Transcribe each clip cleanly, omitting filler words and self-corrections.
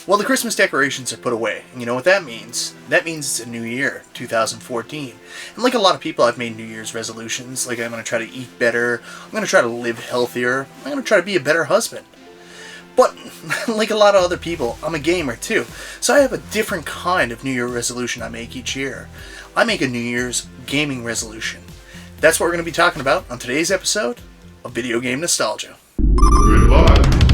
Well, the Christmas decorations are put away, and you know what that means? That means it's a new year, 2014. And like a lot of people, I've made New Year's resolutions, like I'm going to try to eat better, I'm going to try to live healthier, I'm going to try to be a better husband. But, like a lot of other people, I'm a gamer too, so I have a different kind of New Year resolution I make each year. I make a New Year's gaming resolution. That's what we're going to be talking about on today's episode of Video Game Nostalgia. We're live.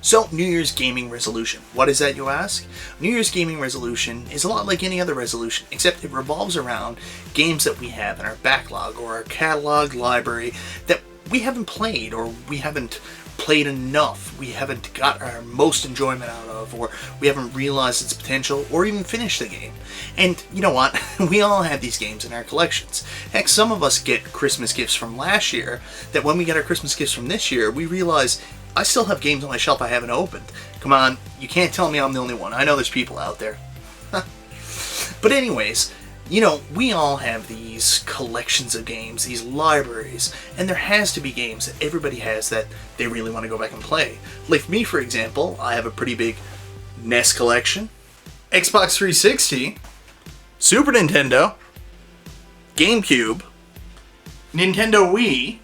So, New Year's gaming resolution. What is that, you ask? New Year's gaming resolution is a lot like any other resolution, except it revolves around games that we have in our backlog or our catalog library that we haven't played, or we haven't played enough, we haven't got our most enjoyment out of, or we haven't realized its potential, or even finished the game. And you know what? We all have these games in our collections. Heck, some of us get Christmas gifts from last year that when we get our Christmas gifts from this year, we realize I still have games on my shelf I haven't opened. Come on, you can't tell me I'm the only one. I know there's people out there. But anyways, you know, we all have these collections of games, these libraries, and there has to be games that everybody has that they really want to go back and play. Like me, for example, I have a pretty big NES collection, Xbox 360, Super Nintendo, GameCube, Nintendo Wii,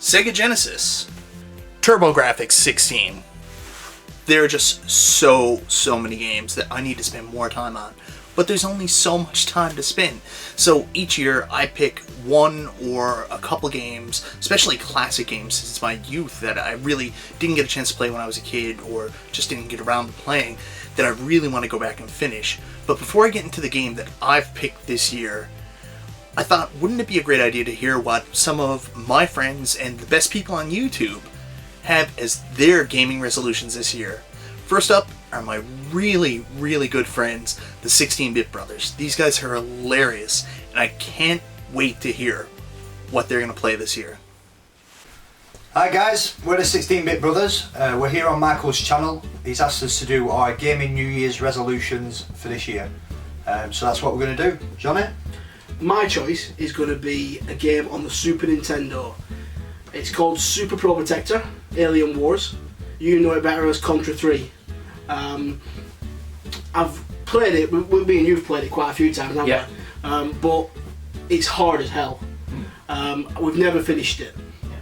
Sega Genesis, TurboGrafx 16. There are just so many games that I need to spend more time on. But there's only so much time to spend. So each year I pick one or a couple games, especially classic games since my youth that I really didn't get a chance to play when I was a kid or just didn't get around to playing, that I really want to go back and finish. But before I get into the game that I've picked this year, I thought, wouldn't it be a great idea to hear what some of my friends and the best people on YouTube have as their gaming resolutions this year. First up are my really good friends, the 16-Bit Brothers. These guys are hilarious, and I can't wait to hear what they're going to play this year. Hi guys, we're the 16-Bit Brothers. We're here on Michael's channel. He's asked us to do our gaming New Year's resolutions for this year. So that's what we're going to do. Johnny? My choice is going to be a game on the Super Nintendo. It's called Super Pro Protector, Alien Wars. You know it better as Contra 3. I've played it, me and you've played it quite a few times, haven't we? But it's hard as hell. We've never finished it.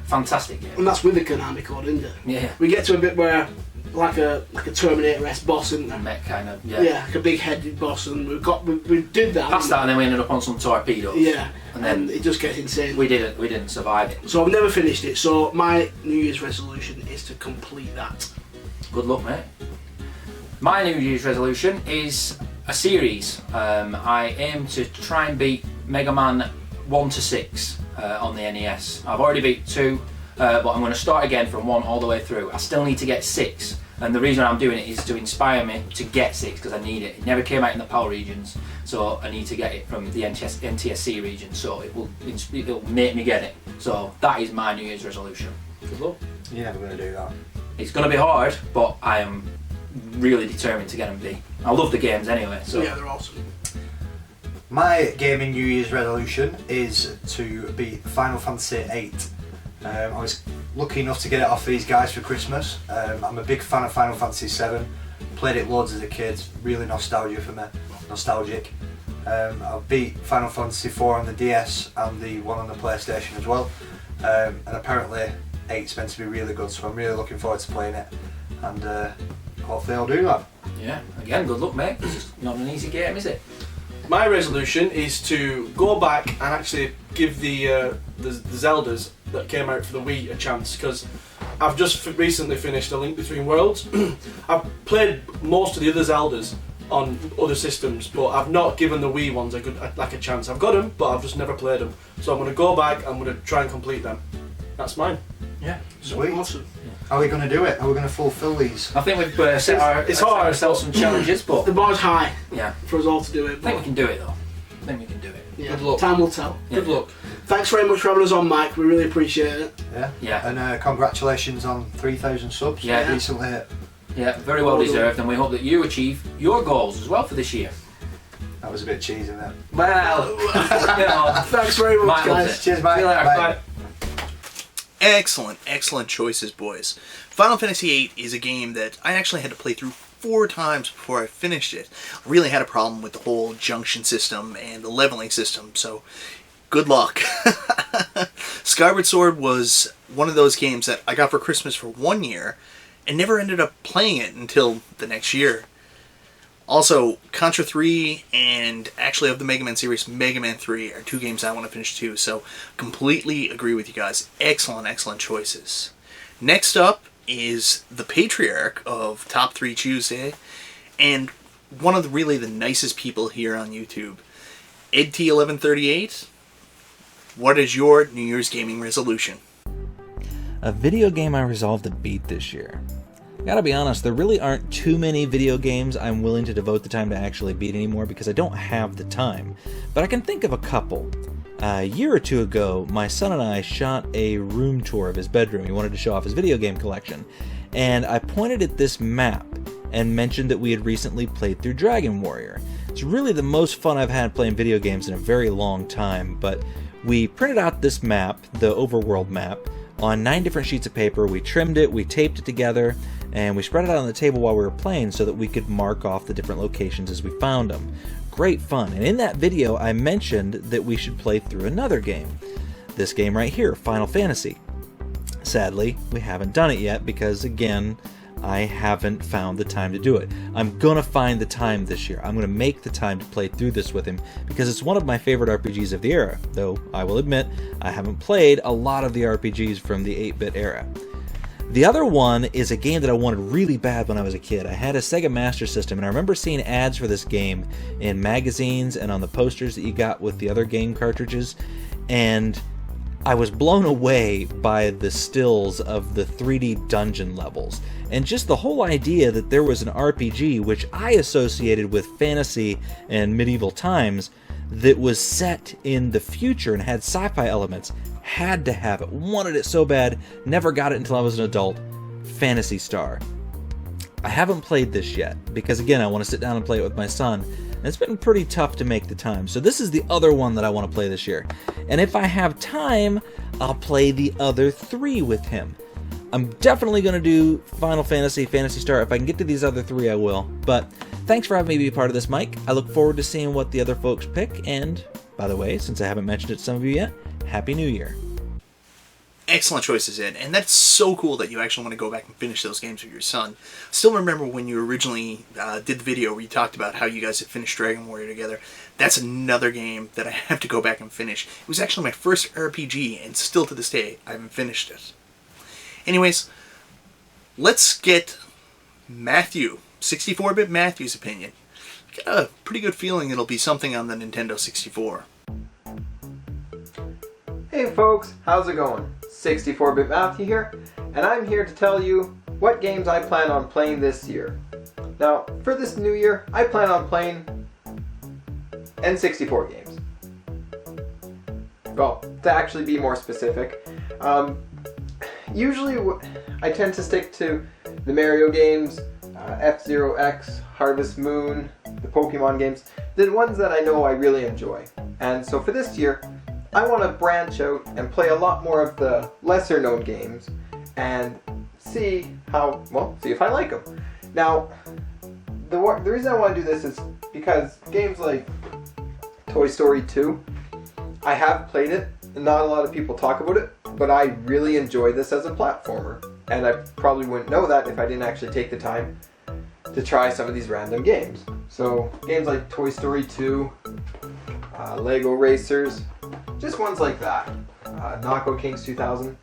Fantastic game. And that's with the Konami code, isn't it? Yeah. We get to a bit where, like a Terminator-esque boss, isn't there? Mech kind of, Yeah, like a big-headed boss, and we did that. Past that, and then we ended up on some torpedoes. Yeah, and then it just gets insane. We didn't survive it. So I've never finished it. So my New Year's resolution is to complete that. Good luck, mate. My New Year's resolution is a series. I aim to try and beat Mega Man 1 to 6 on the NES. I've already beat 2. But I'm going to start again from 1 all the way through. I still need to get 6, and the reason I'm doing it is to inspire me to get 6 because I need it. It never came out in the PAL regions, so I need to get it from the NTSC region, so it'll make me get it. So that is my New Year's resolution. Good luck. You're never going to do that. It's going to be hard, but I am really determined to get them beat. I love the games anyway. So. Yeah, they're awesome. My gaming New Year's resolution is to beat Final Fantasy VIII. I was lucky enough to get it off these guys for Christmas. I'm a big fan of Final Fantasy VII. Played it loads as a kid. Really nostalgic for me. Nostalgic. I beat Final Fantasy IV on the DS and the one on the PlayStation as well. And apparently 8's meant to be really good, so I'm really looking forward to playing it. And hopefully I'll do that. Yeah, again, good luck, mate. It's not an easy game, is it? My resolution is to go back and actually give the Zeldas that came out for the Wii a chance, because I've just recently finished A Link Between Worlds. I've played most of the other Zeldas on other systems, but I've not given the Wii ones a chance. I've got them, but I've just never played them. So I'm going to go back, I'm going to try and complete them. That's mine. Yeah. Sweet. Awesome. How are we going to do it? How are we going to fulfil these? I think we've set ourselves some challenges, but The bar's high yeah, for us all to do it. I think we can do it though. I think we can do it. Yeah, Good luck. time will tell. Good luck. Thanks very much for having us on, Mike. We really appreciate it. Yeah. Yeah. And congratulations on 3,000 subs. Yeah. Recently hit. Yeah, very well deserved, and we hope that you achieve your goals as well for this year. That was a bit cheesy there. Well, you know, Thanks very much, Mike loves guys. it. Cheers, mate. See you later. Bye. Bye. Excellent choices, boys. Final Fantasy VIII is a game that I actually had to play through 4 times before I finished it. I really had a problem with the whole junction system and the leveling system, so good luck. Skyward Sword was one of those games that I got for Christmas for 1 year and never ended up playing it until the next year. Also, Contra 3 and actually of the Mega Man series, Mega Man 3 are 2 games I want to finish too, so completely agree with you guys. Excellent choices. Next up is the patriarch of Top 3 Tuesday, and one of the nicest people here on YouTube, EdT1138. What is your New Year's gaming resolution? A video game I resolved to beat this year. Gotta be honest, there really aren't too many video games I'm willing to devote the time to actually beat anymore because I don't have the time. But I can think of a couple. A year or 2 ago, my son and I shot a room tour of his bedroom. He wanted to show off his video game collection. And I pointed at this map and mentioned that we had recently played through Dragon Warrior. It's really the most fun I've had playing video games in a very long time, but we printed out this map, the overworld map, on 9 different sheets of paper. We trimmed it, we taped it together, and we spread it out on the table while we were playing so that we could mark off the different locations as we found them. Great fun. And in that video, I mentioned that we should play through another game. This game right here, Final Fantasy. Sadly, we haven't done it yet because, again, I haven't found the time to do it. I'm gonna find the time this year. I'm gonna make the time to play through this with him because it's one of my favorite RPGs of the era, though I will admit I haven't played a lot of the RPGs from the 8-bit era. The other one is a game that I wanted really bad when I was a kid. I had a Sega Master System, and I remember seeing ads for this game in magazines and on the posters that you got with the other game cartridges, and I was blown away by the stills of the 3D dungeon levels, and just the whole idea that there was an RPG, which I associated with fantasy and medieval times, that was set in the future and had sci-fi elements. Had to have it. Wanted it so bad. Never got it until I was an adult. Phantasy Star. I haven't played this yet because, again, I want to sit down and play it with my son, and it's been pretty tough to make the time. So this is the other one that I want to play this year. And if I have time, I'll play the other 3 with him. I'm definitely going to do Final Fantasy, Phantasy Star. If I can get to these other 3, I will. But thanks for having me be a part of this, Mike. I look forward to seeing what the other folks pick. And, by the way, since I haven't mentioned it to some of you yet, Happy New Year. Excellent choices, Ed, and that's so cool that you actually want to go back and finish those games with your son. Still remember when you originally did the video where you talked about how you guys had finished Dragon Warrior together. That's another game that I have to go back and finish. It was actually my first RPG, and still to this day, I haven't finished it. Anyways, let's get Matthew, 64-bit Matthew's opinion. Got a pretty good feeling it'll be something on the Nintendo 64. Hey folks, how's it going? 64-bit Matthew here, and I'm here to tell you what games I plan on playing this year. Now, for this new year, I plan on playing N64 games. Well, to actually be more specific, usually I tend to stick to the Mario games, F-Zero X, Harvest Moon, the Pokemon games, the ones that I know I really enjoy. And so for this year, I want to branch out and play a lot more of the lesser known games and see if I like them. Now, the reason I want to do this is because games like Toy Story 2, I have played it, and not a lot of people talk about it, but I really enjoy this as a platformer. And I probably wouldn't know that if I didn't actually take the time to try some of these random games. So, games like Toy Story 2, Lego Racers, just ones like that. Knockout Kings 2000.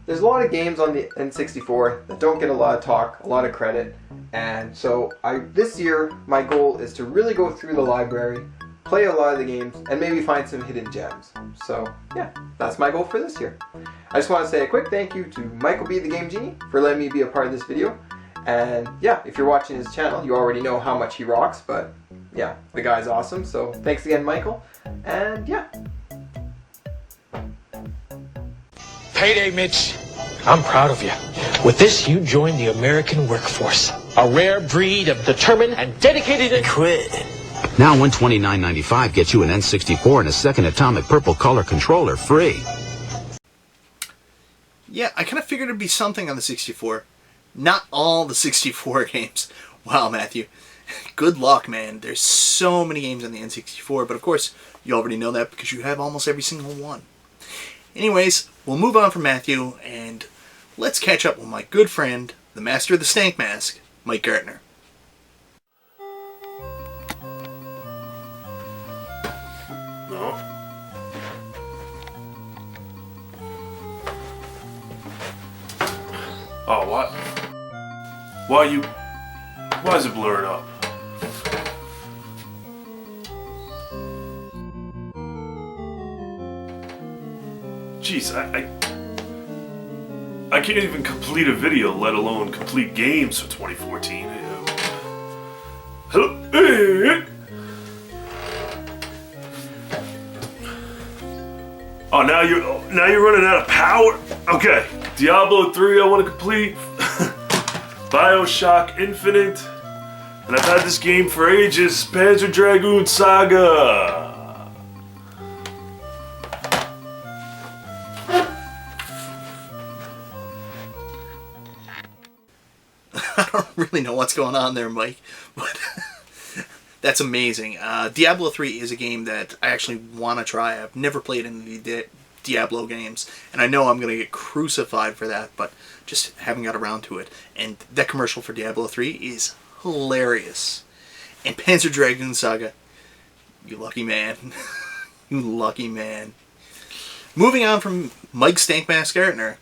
There's a lot of games on the N64 that don't get a lot of talk, a lot of credit, and so this year my goal is to really go through the library, play a lot of the games, and maybe find some hidden gems. So yeah, that's my goal for this year. I just want to say a quick thank you to Michael B. the Game Genie for letting me be a part of this video. And yeah, if you're watching his channel, you already know how much he rocks, but yeah, the guy's awesome. So thanks again, Michael. And yeah. Payday, Mitch. I'm proud of you. With this, you joined the American workforce. A rare breed of determined and dedicated quit. Now $129.95 gets you an N64 and a second atomic purple color controller free. Yeah, I kind of figured it'd be something on the 64. Not all the 64 games. Wow, Matthew. Good luck, man. There's so many games on the N64, but of course, you already know that because you have almost every single one. Anyways, we'll move on from Matthew, and let's catch up with my good friend, the master of the stank mask, Mike Gartner. No. Oh, what? Why is it blurred up? Jeez, I can't even complete a video, let alone complete games for 2014. Oh, now you're running out of power. Okay, Diablo 3 I want to complete. BioShock Infinite, and I've had this game for ages. Panzer Dragoon Saga. I don't really know what's going on there, Mike, but that's amazing. Diablo 3 is a game that I actually want to try. I've never played any of the Diablo games, and I know I'm going to get crucified for that, but just haven't got around to it. And that commercial for Diablo 3 is hilarious. And Panzer Dragoon Saga, you lucky man. You lucky man. Moving on from Mike Stankmask Gartner,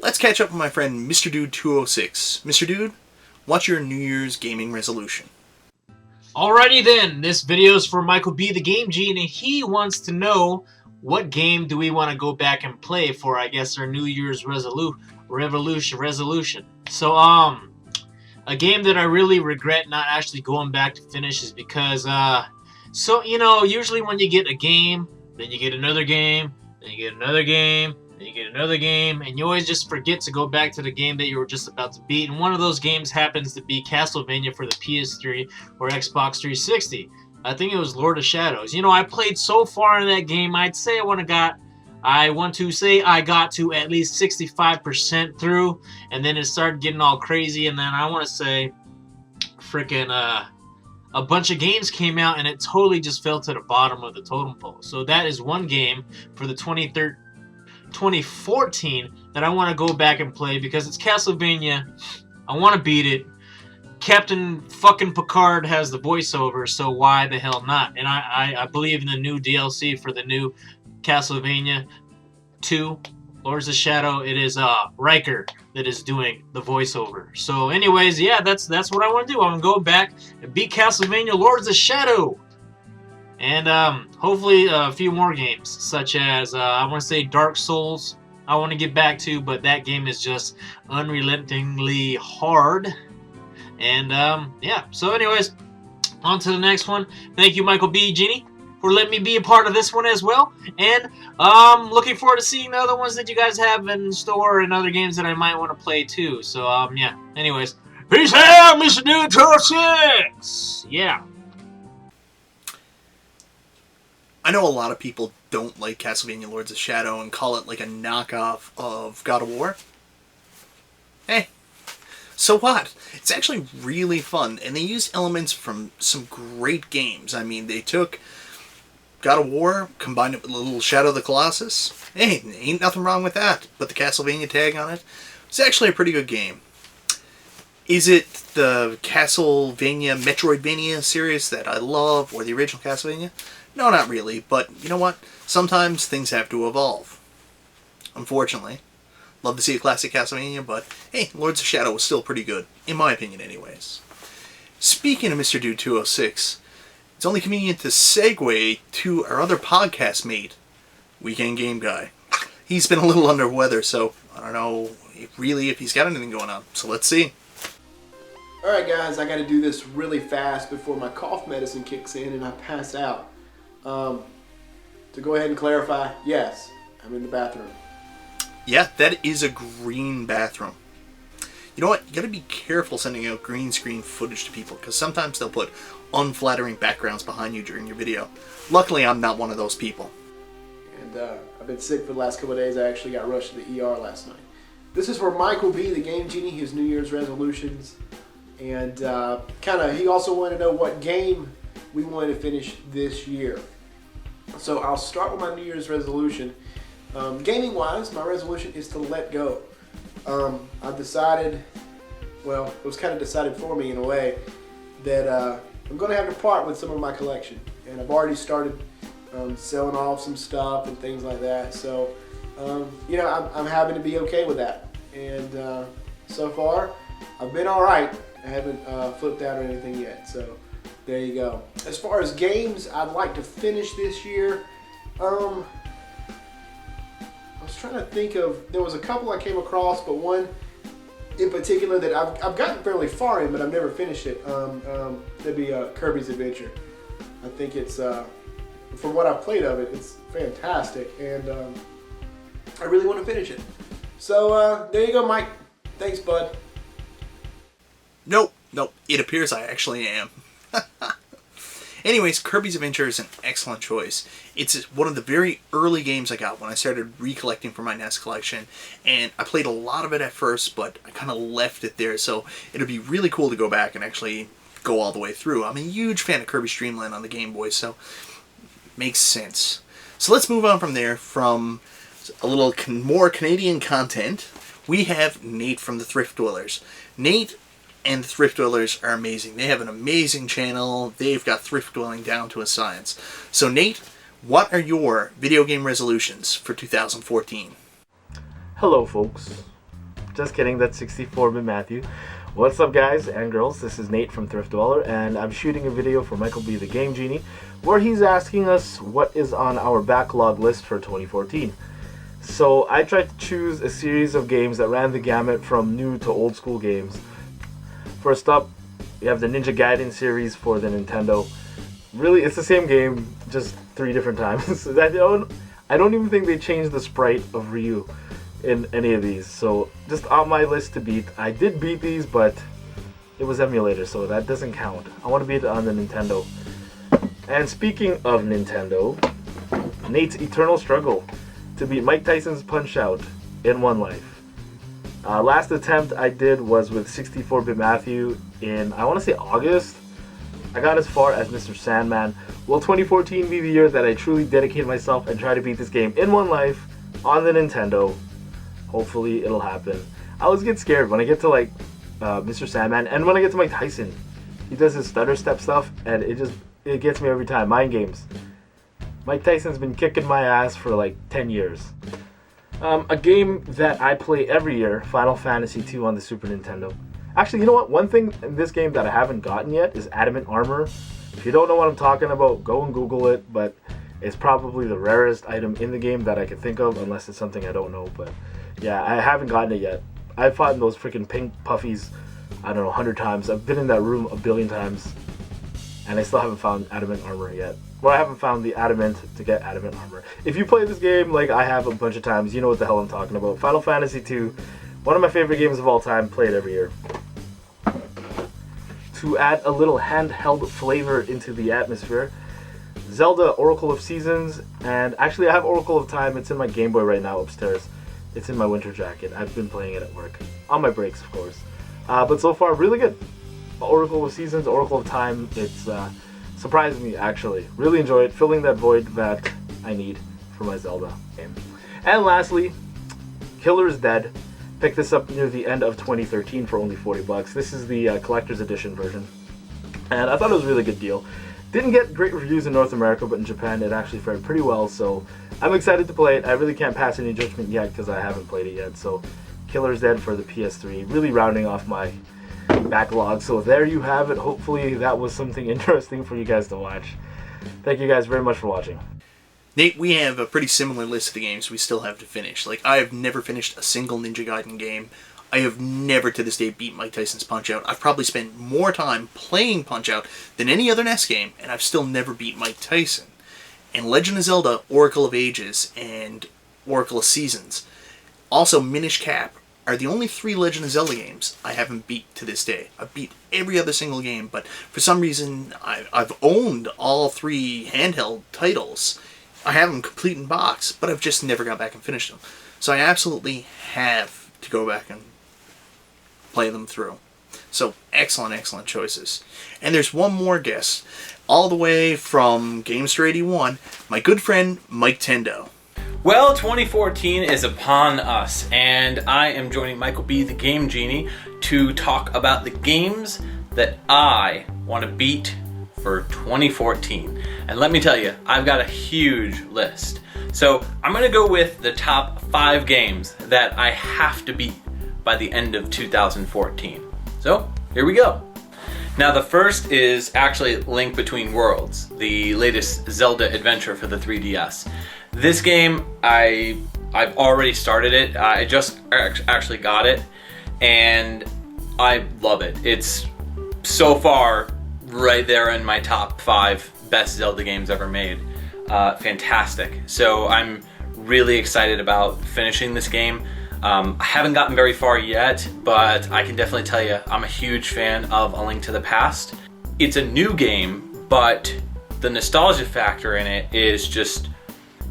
let's catch up with my friend Mr. Dude 206. Mr. Dude, what's your New Year's gaming resolution? Alrighty then, this video is for Michael B. the Game Genie, and he wants to know what game do we want to go back and play for, I guess, our New Year's resolution. So, a game that I really regret not actually going back to finish is because, so, you know, usually when you get a game, then you get another game, then you get another game, then you get another game, and you always just forget to go back to the game that you were just about to beat, and one of those games happens to be Castlevania for the PS3 or Xbox 360. I think it was Lord of Shadows. You know, I played so far in that game, I'd say I got to at least 65% through, and then it started getting all crazy, and then I want to say freaking a bunch of games came out, and it totally just fell to the bottom of the totem pole. So that is one game for the 2014 that I want to go back and play because it's Castlevania. I want to beat it. Captain fucking Picard has the voiceover, so why the hell not? And I believe in the new DLC for the new Castlevania 2, Lords of Shadow. It is Riker that is doing the voiceover. So anyways, yeah, that's what I want to do. I'm going to go back and beat Castlevania Lords of Shadow. And hopefully a few more games, such as, I want to say Dark Souls, I want to get back to, but that game is just unrelentingly hard. And, yeah, so anyways, on to the next one. Thank you, Michael B. Genie, for letting me be a part of this one as well. And, looking forward to seeing the other ones that you guys have in store and other games that I might want to play too. So, yeah, anyways, peace out, Mr. Dude 206! Yeah. I know a lot of people don't like Castlevania Lords of Shadow and call it like a knockoff of God of War. Hey, so what? It's actually really fun, and they used elements from some great games. I mean, they took God of War, combined it with a little Shadow of the Colossus. Hey, ain't nothing wrong with that. Put the Castlevania tag on it. It's actually a pretty good game. Is it the Castlevania Metroidvania series that I love, or the original Castlevania? No, not really, but you know what? Sometimes things have to evolve. Unfortunately. Love to see a classic Castlevania, but hey, Lords of Shadow was still pretty good, in my opinion anyways. Speaking of Mr. Dude 206, it's only convenient to segue to our other podcast mate, Weekend Game Guy. He's been a little under weather, so I don't know if he's got anything going on, so let's see. Alright guys, I gotta do this really fast before my cough medicine kicks in and I pass out. To go ahead and clarify, yes, I'm in the bathroom. Yeah, that is a green bathroom. You know what? You gotta be careful sending out green screen footage to people, because sometimes they'll put unflattering backgrounds behind you during your video. Luckily, I'm not one of those people. And I've been sick for the last couple of days. I actually got rushed to the ER last night. This is for Michael B, the Game Genie, his New Year's resolutions. And he also wanted to know what game we wanted to finish this year. So I'll start with my New Year's resolution. Gaming wise, my resolution is to let go. I've decided, well, it was kind of decided for me in a way, that I'm going to have to part with some of my collection. And I've already started selling off some stuff and things like that. So, I'm having to be okay with that. And so far, I've been alright. I haven't flipped out or anything yet. So, there you go. As far as games I'd like to finish this year, I was trying to think of, there was a couple I came across, but one in particular that I've gotten fairly far in, but I've never finished it. That'd be Kirby's Adventure. I think it's, from what I've played of it, it's fantastic, and I really want to finish it. So there you go, Mike. Thanks, bud. Nope, it appears I actually am. Anyways, Kirby's Adventure is an excellent choice. It's one of the very early games I got when I started recollecting for my NES collection, and I played a lot of it at first, but I kind of left it there, so it'll be really cool to go back and actually go all the way through. I'm a huge fan of Kirby's Dream Land on the Game Boy, so it makes sense. So let's move on from there. From a little more Canadian content, we have Nate from the Thrift Dwellers. Nate and the Thrift Dwellers are amazing. They have an amazing channel. They've got thrift dwelling down to a science. So Nate, what are your video game resolutions for 2014? Hello folks. Just kidding, that's 64-bit Matthew. What's up guys and girls, this is Nate from Thrift Dweller, and I'm shooting a video for Michael B, the Game Genie, where he's asking us what is on our backlog list for 2014. So I tried to choose a series of games that ran the gamut from new to old school games. First up, we have the Ninja Gaiden series for the Nintendo. Really, it's the same game, just 3 different times. I don't even think they changed the sprite of Ryu in any of these. So, just on my list to beat. I did beat these, but it was emulator, so that doesn't count. I want to beat it on the Nintendo. And speaking of Nintendo, Nate's eternal struggle to beat Mike Tyson's Punch-Out in one life. Last attempt I did was with 64-bit Matthew in, I want to say August. I got as far as Mr. Sandman. Will 2014 be the year that I truly dedicate myself and try to beat this game in one life on the Nintendo? Hopefully it'll happen. I always get scared when I get to Mr. Sandman, and when I get to Mike Tyson. He does his stutter step stuff, and it gets me every time. Mind games. Mike Tyson's been kicking my ass for like 10 years. A game that I play every year, Final Fantasy II on the Super Nintendo. Actually, you know what? One thing in this game that I haven't gotten yet is Adamant Armor. If you don't know what I'm talking about, go and Google it, but it's probably the rarest item in the game that I can think of, unless it's something I don't know, but yeah, I haven't gotten it yet. I've fought those freaking pink puffies, I don't know, 100 times. I've been in that room a billion times, and I still haven't found Adamant Armor yet. Well, I haven't found the adamant to get Adamant Armor. If you play this game like I have a bunch of times, you know what the hell I'm talking about. Final Fantasy II, one of my favorite games of all time, play it every year. To add a little handheld flavor into the atmosphere, Zelda Oracle of Seasons, and actually I have Oracle of Time, it's in my Game Boy right now upstairs. It's in my winter jacket. I've been playing it at work. On my breaks, of course. But so far, really good. Oracle of Seasons, Oracle of Time, it's surprised me, actually. Really enjoy it, filling that void that I need for my Zelda game. And lastly, Killer's Dead. Picked this up near the end of 2013 for only $40. This is the collector's edition version. And I thought it was a really good deal. Didn't get great reviews in North America, but in Japan it actually fared pretty well, so I'm excited to play it. I really can't pass any judgment yet because I haven't played it yet, so Killer's Dead for the PS3, really rounding off my backlog. So there you have it. Hopefully that was something interesting for you guys to watch. Thank you guys very much for watching. Nate, we have a pretty similar list of the games we still have to finish. Like, I have never finished a single Ninja Gaiden game. I have never to this day beat Mike Tyson's Punch-Out. I've probably spent more time playing Punch-Out than any other NES game, and I've still never beat Mike Tyson. And Legend of Zelda, Oracle of Ages, and Oracle of Seasons, also Minish Cap, are the only 3 Legend of Zelda games I haven't beat to this day. I've beat every other single game, but for some reason, I've owned all 3 handheld titles. I have them complete in box, but I've just never got back and finished them. So I absolutely have to go back and play them through. So excellent, excellent choices. And there's one more guest, all the way from Gamester 81, my good friend Mike Tendo. Well, 2014 is upon us, and I am joining Michael B, the Game Genie, to talk about the games that I want to beat for 2014. And let me tell you, I've got a huge list. So I'm going to go with the top 5 games that I have to beat by the end of 2014. So here we go. Now the first is actually Link Between Worlds, the latest Zelda adventure for the 3DS. This game, I've already started it. I just actually got it, and I love it. It's so far right there in my top 5 best Zelda games ever made. Fantastic. So I'm really excited about finishing this game. I haven't gotten very far yet, but I can definitely tell you I'm a huge fan of A Link to the Past. It's a new game, but the nostalgia factor in it is just,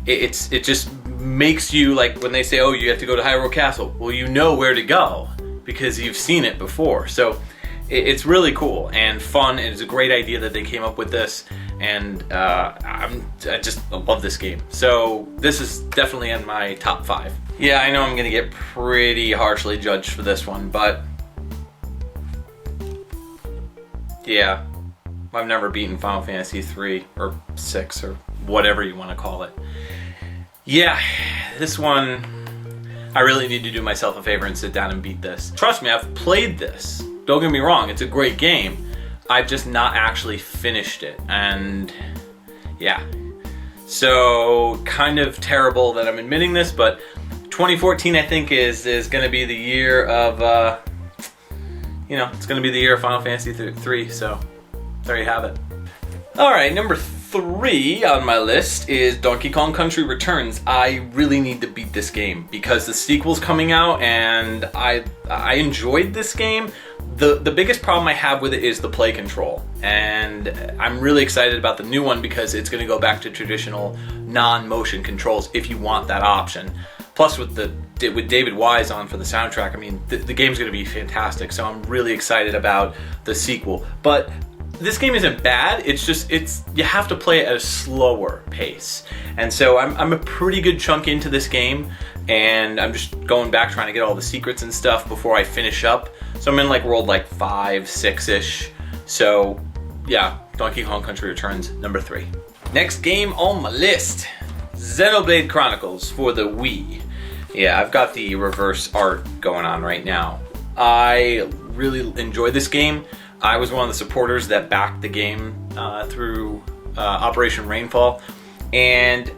it just makes you, like when they say, oh, you have to go to Hyrule Castle, well, you know where to go because you've seen it before. So it's really cool and fun, and it's a great idea that they came up with this, and I just love this game. So this is definitely in my top 5. Yeah, I know I'm gonna get pretty harshly judged for this one, but yeah, I've never beaten Final Fantasy 3 or 6 or whatever you want to call it. Yeah, this one, I really need to do myself a favor and sit down and beat this. Trust me, I've played this. Don't get me wrong, it's a great game. I've just not actually finished it, and yeah. So, kind of terrible that I'm admitting this, but 2014 I think is going to be the year of, it's going to be the year of Final Fantasy 3, so there you have it. Alright, number 3 on my list is Donkey Kong Country Returns. I really need to beat this game because the sequel's coming out, and I enjoyed this game. The biggest problem I have with it is the play control, and I'm really excited about the new one because it's going to go back to traditional non-motion controls if you want that option. Plus with David Wise on for the soundtrack, I mean, the game's going to be fantastic, so I'm really excited about the sequel. But this game isn't bad, you have to play it at a slower pace. And so I'm a pretty good chunk into this game, and I'm just going back trying to get all the secrets and stuff before I finish up. So I'm in like world like 5, 6-ish. So yeah, Donkey Kong Country Returns, number 3. Next game on my list, Xenoblade Chronicles for the Wii. Yeah, I've got the reverse art going on right now. I really enjoyed this game. I was one of the supporters that backed the game through Operation Rainfall, and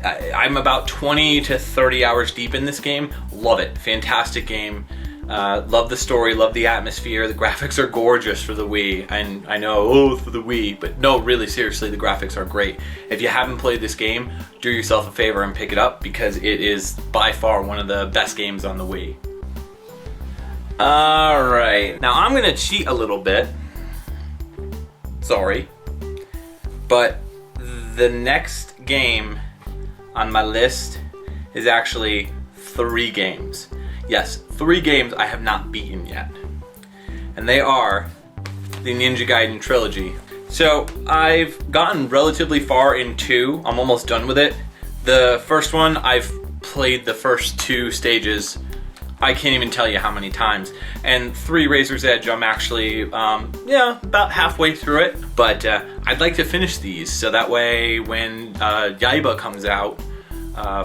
I'm about 20 to 30 hours deep in this game. Love it. Fantastic game. Love the story, love the atmosphere. The graphics are gorgeous for the Wii. And I know, for the Wii, but no, really seriously, the graphics are great. If you haven't played this game, do yourself a favor and pick it up because it is by far one of the best games on the Wii. Alright, now I'm gonna cheat a little bit. Sorry. But the next game on my list is actually 3 games. Yes, 3 games I have not beaten yet. And they are the Ninja Gaiden trilogy. So I've gotten relatively far in 2. I'm almost done with it. The first one, I've played the first 2 stages I can't even tell you how many times. And 3 Razor's Edge, I'm actually, about halfway through it. But I'd like to finish these, so that way when Yaiba comes out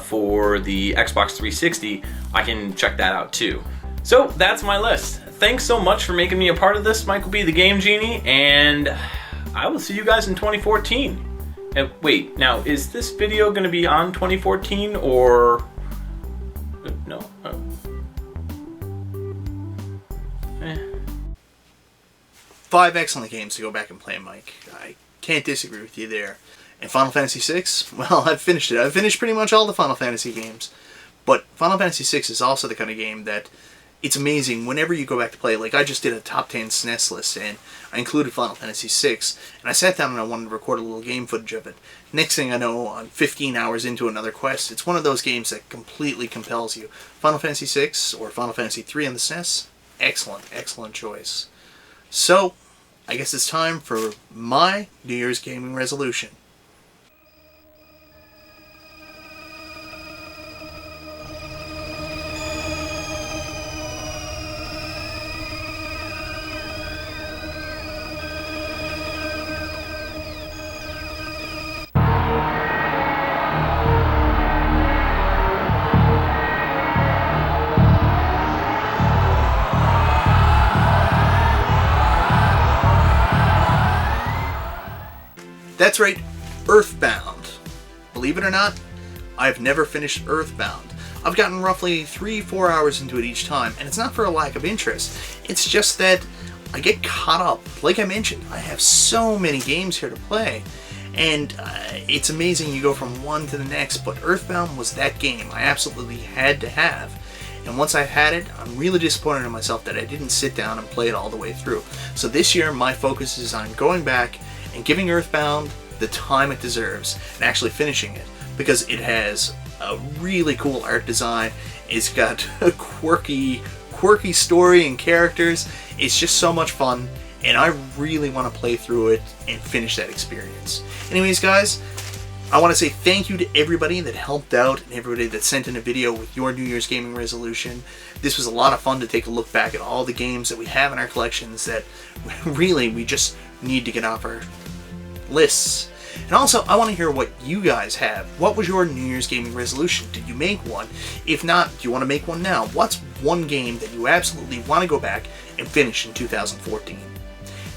for the Xbox 360, I can check that out too. So that's my list. Thanks so much for making me a part of this, Michael B. the Game Genie, and I will see you guys in 2014. Wait, now, is this video going to be on 2014, or... No? 5 excellent games to go back and play, Mike. I can't disagree with you there. And Final Fantasy VI? Well, I've finished it. I've finished pretty much all the Final Fantasy games. But Final Fantasy VI is also the kind of game that it's amazing whenever you go back to play. Like, I just did a top 10 SNES list, and I included Final Fantasy VI, and I sat down and I wanted to record a little game footage of it. Next thing I know, I'm 15 hours into another quest. It's one of those games that completely compels you. Final Fantasy VI or Final Fantasy III on the SNES? Excellent, excellent choice. So, I guess it's time for my New Year's gaming resolution. That's right, Earthbound. Believe it or not, I've never finished Earthbound. I've gotten roughly 3-4 hours into it each time, and it's not for a lack of interest. It's just that I get caught up. Like I mentioned, I have so many games here to play, and it's amazing you go from one to the next, but Earthbound was that game I absolutely had to have. And once I've had it, I'm really disappointed in myself that I didn't sit down and play it all the way through. So this year, my focus is on going back and giving Earthbound the time it deserves and actually finishing it, because it has a really cool art design. It's got a quirky story and characters. It's just so much fun, and I really want to play through it and finish that experience. Anyways, guys, I want to say thank you to everybody that helped out and everybody that sent in a video with your New Year's gaming resolution. This was a lot of fun to take a look back at all the games that we have in our collections that really we just need to get off our lists. And also, I want to hear what you guys have. What was your New Year's gaming resolution? Did you make one? If not, do you want to make one now? What's one game that you absolutely want to go back and finish in 2014?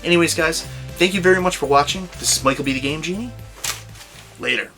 Anyways, guys, thank you very much for watching. This is Michael B. the Game Genie. Later.